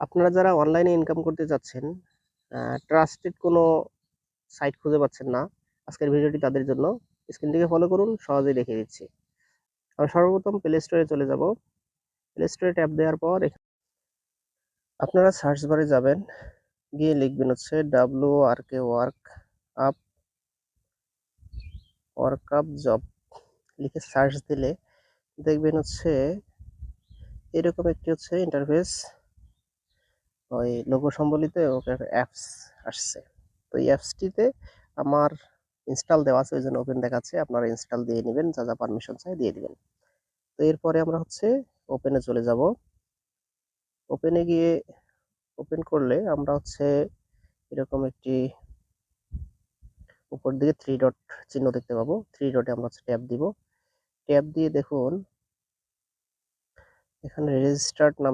আপনারা যারা অনলাইনে ইনকাম করতে যাচ্ছেন, ট্রাস্টেড কোনো সাইট খুঁজে পাচ্ছেন না, আজকের ভিডিওটি তাদের জন্য। স্ক্রিন থেকে ফলো করুন, সহজেই দেখিয়ে দিচ্ছি। আমি সর্বপ্রথম প্লে স্টোরে চলে যাব। প্লে স্টোরে ট্যাপ দেওয়ার পর আপনারা সার্চ বারে যাবেন, গিয়ে লিখবেন হচ্ছে WORK ওয়ার্কআপ জব, লিখে সার্চ দিলে দেখবেন হচ্ছে এরকম একটি হচ্ছে ইন্টারফেস, ওই লোগো সম্বলিত অ্যাপস আসছে। তো এই অ্যাপসটিতে আমার ইনস্টল দেওয়া আছে, ওই জন্য ওপেন দেখাচ্ছে। আপনারা ইনস্টল দিয়ে নেবেন, যা যা পারমিশন চাই দিয়ে দিবেন। তো এরপরে আমরা হচ্ছে ওপেনে চলে যাব। ওপেনে গিয়ে ওপেন করলে আমরা হচ্ছে এরকম একটি উপর দিকে 3 ডট চিহ্ন দেখতে পাবো। 3 ডটে আমরা হচ্ছে ট্যাপ দিব। ট্যাপ দিয়ে দেখুন এখানে রেজিস্টার্ড নামে